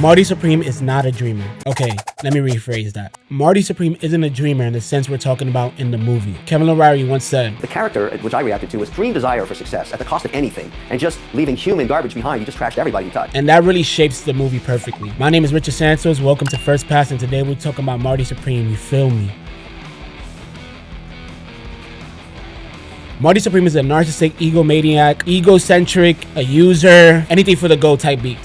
Marty Supreme is not a dreamer. Okay, let me rephrase that. Marty Supreme isn't a dreamer in the sense we're talking about in the movie. Kevin Lowry once said, "The character, which I reacted to, was extreme desire for success at the cost of anything, and just leaving human garbage behind. You just trashed everybody you touched." And that really shapes the movie perfectly. My name is Richard Santos. Welcome to First Pass, and today we're talking about Marty Supreme. You feel me? Marty Supreme is a narcissistic, egomaniac, egocentric, a user, anything for the go type beat.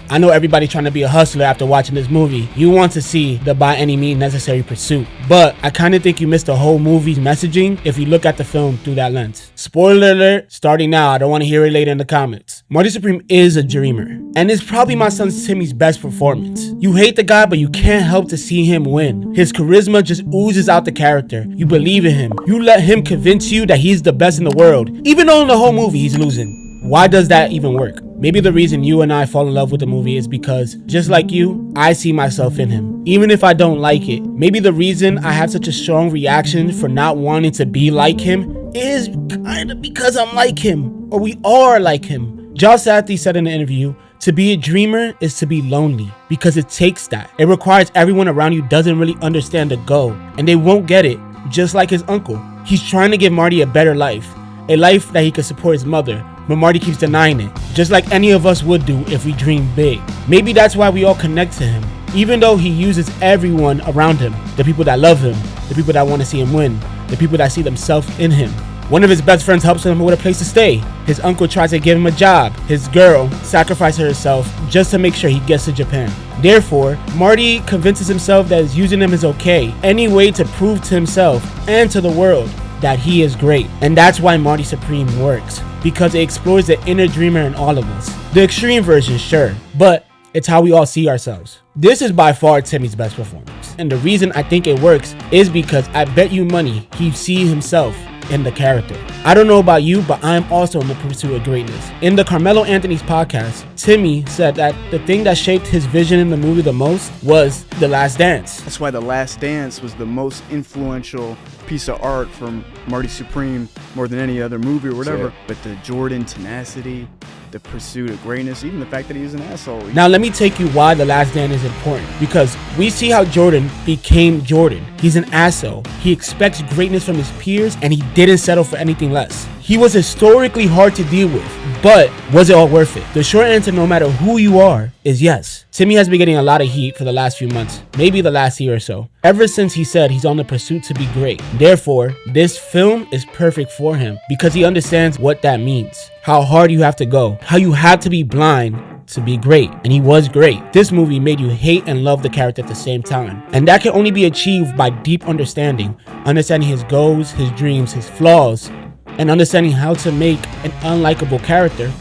I know everybody's trying to be a hustler after watching this movie. You want to see the by any means necessary pursuit. But I kind of think you missed the whole movie's messaging if you look at the film through that lens. Spoiler alert, starting now. I don't want to hear it later in the comments. Marty Supreme is a dreamer. And it's probably my son Timmy's best performance. You hate the guy, but you can't help to see him win. His charisma just oozes out the character. You believe in him. You let him convince you that he's the best in the world, even though in the whole movie he's losing. Why does that even work? Maybe the reason you and I fall in love with the movie is because, just like you, I see myself in him, even if I don't like it. Maybe the reason I have such a strong reaction for not wanting to be like him is kind of because I'm like him, or we are like him. Josh Sathi said in an interview, "To be a dreamer is to be lonely, because it takes that. It requires everyone around you doesn't really understand the goal, and they won't get it, just like his uncle. He's trying to give Marty a better life, a life that he could support his mother, but Marty keeps denying it, just like any of us would do if we dream big. Maybe that's why we all connect to him, even though he uses everyone around him, the people that love him, the people that want to see him win, the people that see themselves in him. One of his best friends helps him with a place to stay. His uncle tries to give him a job. His girl sacrifices herself just to make sure he gets to Japan. Therefore, Marty convinces himself that using him is okay, any way to prove to himself and to the world that he is great. And that's why Marty Supreme works, because it explores the inner dreamer in all of us. The extreme version, sure, but it's how we all see ourselves. This is by far Timmy's best performance. And the reason I think it works is because I bet you money he sees himself in the character. I don't know about you, but I'm also in the pursuit of greatness. In the Carmelo Anthony's podcast, Timmy said that the thing that shaped his vision in the movie the most was The Last Dance. That's why The Last Dance was the most influential piece of art from Marty Supreme more than any other movie or whatever. Sure. But the Jordan tenacity, the pursuit of greatness, even the fact that he was an asshole. Now let me take you why The Last Dance is important, because we see how Jordan became Jordan. He's an asshole. He expects greatness from his peers, and he didn't settle for anything less. He was historically hard to deal with, but was it all worth it? The short answer, no matter who you are, is yes. Timmy has been getting a lot of heat for the last few months, maybe the last year or so, ever since he said he's on the pursuit to be great. Therefore, this film is perfect for him because he understands what that means, how hard you have to go, how you have to be blind to be great, and he was great. This movie made you hate and love the character at the same time, and that can only be achieved by deep understanding his goals, his dreams, his flaws, and understanding how to make an unlikable character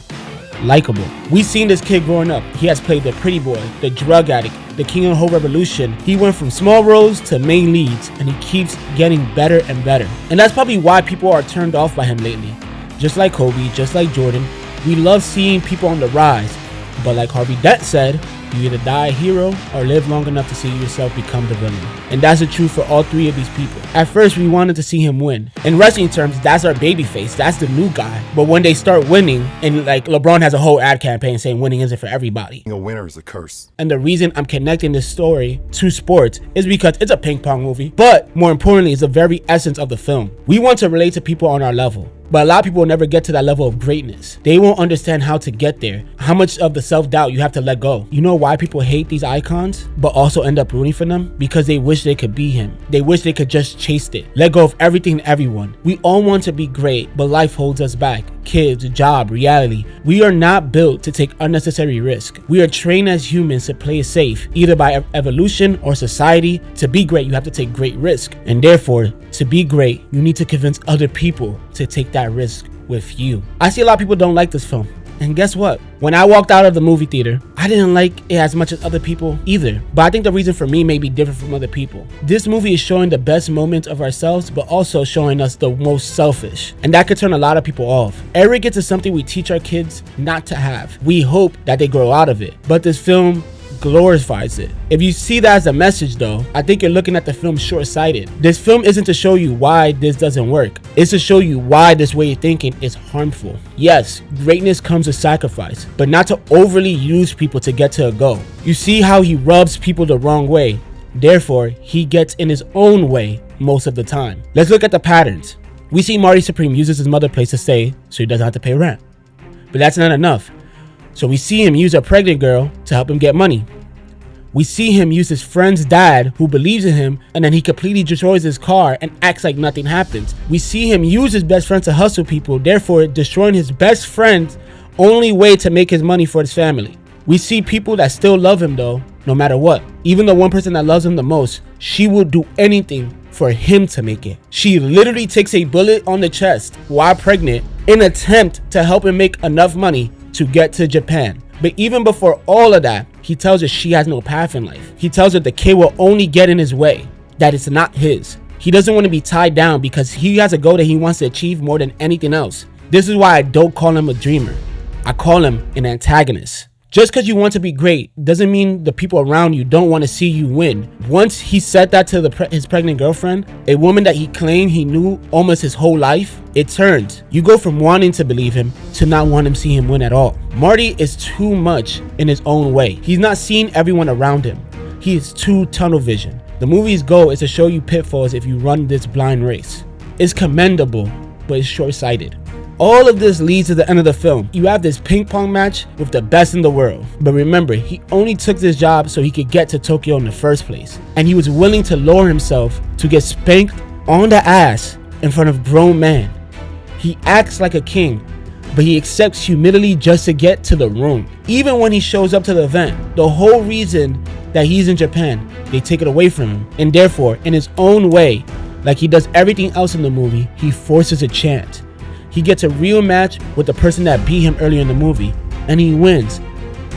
likable. We've seen this kid growing up. He has played the pretty boy, the drug addict, the king of the whole revolution. He went from small roles to main leads, and he keeps getting better and better. And that's probably why people are turned off by him lately. Just like Kobe, just like Jordan, we love seeing people on the rise. But like Harvey Dent said, you either die a hero or live long enough to see yourself become the villain. And that's the truth for all three of these people. At first, we wanted to see him win. In wrestling terms, that's our baby face. That's the new guy. But when they start winning, and like LeBron has a whole ad campaign saying winning isn't for everybody. A winner is a curse. And the reason I'm connecting this story to sports is because it's a ping pong movie. But more importantly, it's the very essence of the film. We want to relate to people on our level. But a lot of people will never get to that level of greatness. They won't understand how to get there, how much of the self-doubt you have to let go. You know why people hate these icons, but also end up rooting for them? Because they wish they could be him. They wish they could just chase it, let go of everything and everyone. We all want to be great, but life holds us back. Kids, job, reality. We are not built to take unnecessary risk. We are trained as humans to play it safe, either by evolution or society. To be great, you have to take great risk. And therefore, to be great, you need to convince other people to take that risk with you. I see a lot of people don't like this film. And guess what? When I walked out of the movie theater, I didn't like it as much as other people either. But I think the reason for me may be different from other people. This movie is showing the best moments of ourselves, but also showing us the most selfish. And that could turn a lot of people off. Arrogance is something we teach our kids not to have. We hope that they grow out of it. But this film glorifies it. If you see that as a message though, I think you're looking at the film short-sighted. This film isn't to show you why this doesn't work. It's to show you why this way of thinking is harmful. Yes, greatness comes with sacrifice, but not to overly use people to get to a goal. You see how he rubs people the wrong way. Therefore, he gets in his own way most of the time. Let's look at the patterns. We see Marty Supreme uses his mother's place to stay so he doesn't have to pay rent. But that's not enough. So we see him use a pregnant girl to help him get money. We see him use his friend's dad who believes in him, and then he completely destroys his car and acts like nothing happens. We see him use his best friend to hustle people, therefore destroying his best friend's only way to make his money for his family. We see people that still love him though, no matter what. Even the one person that loves him the most, she will do anything for him to make it. She literally takes a bullet on the chest while pregnant in an attempt to help him make enough money to get to Japan. But even before all of that, he tells her she has no path in life. He tells her the kid will only get in his way, that it's not his. He doesn't want to be tied down because he has a goal that he wants to achieve more than anything else. This is why I don't call him a dreamer. I call him an antagonist. Just because you want to be great doesn't mean the people around you don't want to see you win. Once he said that to his pregnant girlfriend, a woman that he claimed he knew almost his whole life, it turns. You go from wanting to believe him to not wanting to see him win at all. Marty is too much in his own way. He's not seeing everyone around him. He is too tunnel vision. The movie's goal is to show you pitfalls if you run this blind race. It's commendable, but it's short-sighted. All of this leads to the end of the film. You have this ping pong match with the best in the world. But remember, he only took this job so he could get to Tokyo in the first place. And he was willing to lower himself to get spanked on the ass in front of grown men. He acts like a king, but he accepts humility just to get to the room. Even when he shows up to the event, the whole reason that he's in Japan, they take it away from him. And therefore, in his own way, like he does everything else in the movie, he forces a chant. He gets a real match with the person that beat him earlier in the movie, and he wins.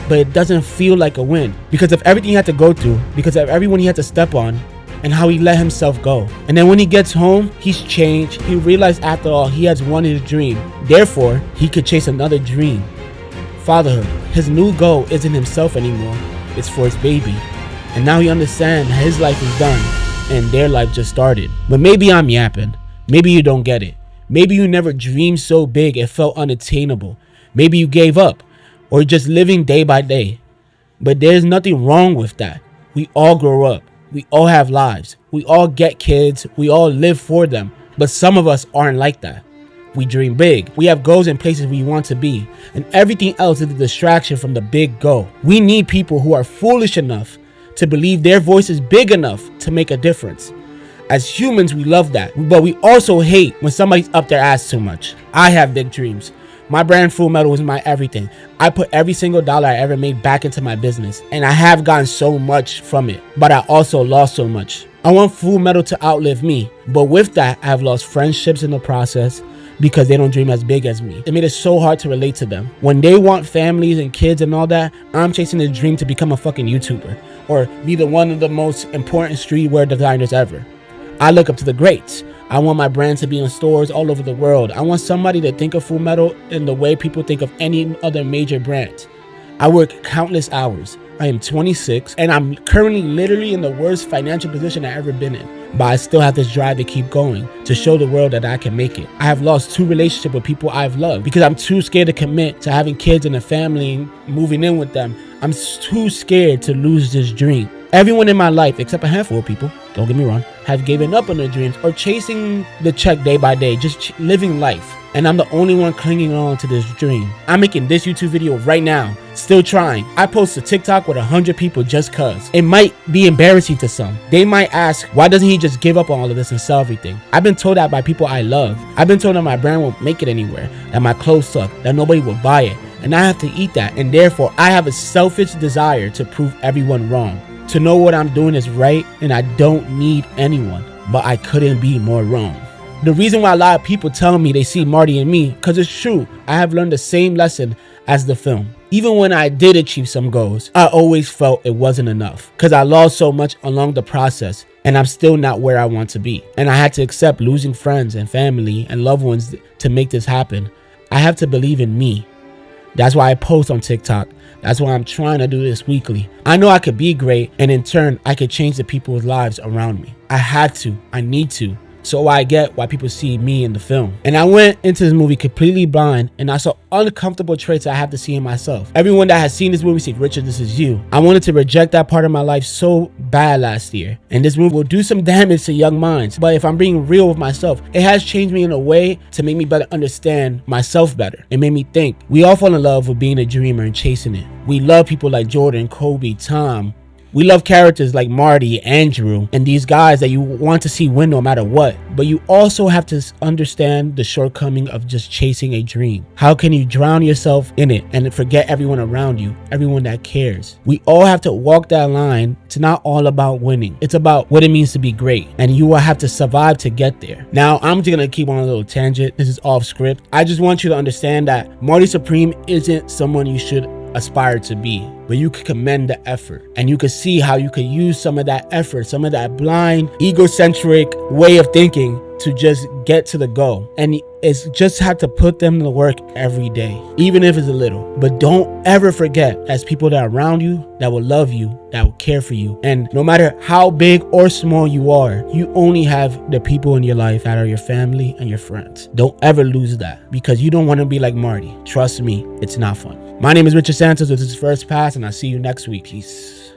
But it doesn't feel like a win because of everything he had to go through, because of everyone he had to step on, and how he let himself go. And then when he gets home, he's changed. He realized after all, he has won his dream. Therefore, he could chase another dream. Fatherhood. His new goal isn't himself anymore. It's for his baby. And now he understands his life is done, and their life just started. But maybe I'm yapping. Maybe you don't get it. Maybe you never dreamed so big it felt unattainable. Maybe you gave up or just living day by day. But there's nothing wrong with that. We all grow up. We all have lives. We all get kids. We all live for them. But some of us aren't like that. We dream big. We have goals and places we want to be. And everything else is a distraction from the big goal. We need people who are foolish enough to believe their voice is big enough to make a difference. As humans, we love that, but we also hate when somebody's up their ass too much. I have big dreams. My brand Fullmetal is my everything. I put every single dollar I ever made back into my business, and I have gotten so much from it, but I also lost so much. I want Fullmetal to outlive me, but with that, I have lost friendships in the process because they don't dream as big as me. It made it so hard to relate to them. When they want families and kids and all that, I'm chasing the dream to become a fucking YouTuber or be one of the most important streetwear designers ever. I look up to the greats. I want my brand to be in stores all over the world. I want somebody to think of Fullmetal in the way people think of any other major brand. I work countless hours. I am 26 and I'm currently literally in the worst financial position I've ever been in. But I still have this drive to keep going, to show the world that I can make it. I have lost 2 relationships with people I've loved because I'm too scared to commit to having kids and a family and moving in with them. I'm too scared to lose this dream. Everyone in my life, except a handful of people, don't get me wrong, have given up on their dreams or chasing the check day by day, just living life. And I'm the only one clinging on to this dream. I'm making this YouTube video right now, still trying. I post a TikTok with 100 people just cause. It might be embarrassing to some. They might ask, why doesn't he just give up on all of this and sell everything? I've been told that by people I love. I've been told that my brand won't make it anywhere, that my clothes suck, that nobody will buy it. And I have to eat that. And therefore, I have a selfish desire to prove everyone wrong. To know what I'm doing is right and I don't need anyone. But I couldn't be more wrong. The reason why a lot of people tell me they see Marty in me, because it's true. I have learned the same lesson as the film. Even when I did achieve some goals, I always felt it wasn't enough because I lost so much along the process and I'm still not where I want to be. And I had to accept losing friends and family and loved ones to make this happen. I have to believe in me. That's why I post on TikTok. That's why I'm trying to do this weekly. I know I could be great, and in turn, I could change the people's lives around me. I had to. I need to. So I get why people see me in the film. And I went into this movie completely blind, and I saw uncomfortable traits I have to see in myself. Everyone that has seen this movie said, Richard, this is you. I wanted to reject that part of my life so bad last year. And this movie will do some damage to young minds. But if I'm being real with myself, it has changed me in a way to make me better understand myself better. It made me think. We all fall in love with being a dreamer and chasing it. We love people like Jordan, Kobe, Tom. We love characters like Marty, Andrew, and these guys that you want to see win no matter what. But you also have to understand the shortcoming of just chasing a dream. How can you drown yourself in it and forget everyone around you, everyone that cares? We all have to walk that line. It's not all about winning. It's about what it means to be great. And you will have to survive to get there. Now, I'm just going to keep on a little tangent. This is off script. I just want you to understand that Marty Supreme isn't someone you should aspire to be, but you could commend the effort, and you could see how you could use some of that effort, some of that blind, egocentric way of thinking to just get to the goal. And it's just have to put them to work every day, even if it's a little. But don't ever forget, as people that are around you, that will love you, that will care for you. And no matter how big or small you are, you only have the people in your life that are your family and your friends. Don't ever lose that, because you don't want to be like Marty. Trust me, it's not fun. My name is Richard Santos. This is First Pass, and I'll see you next week. Peace.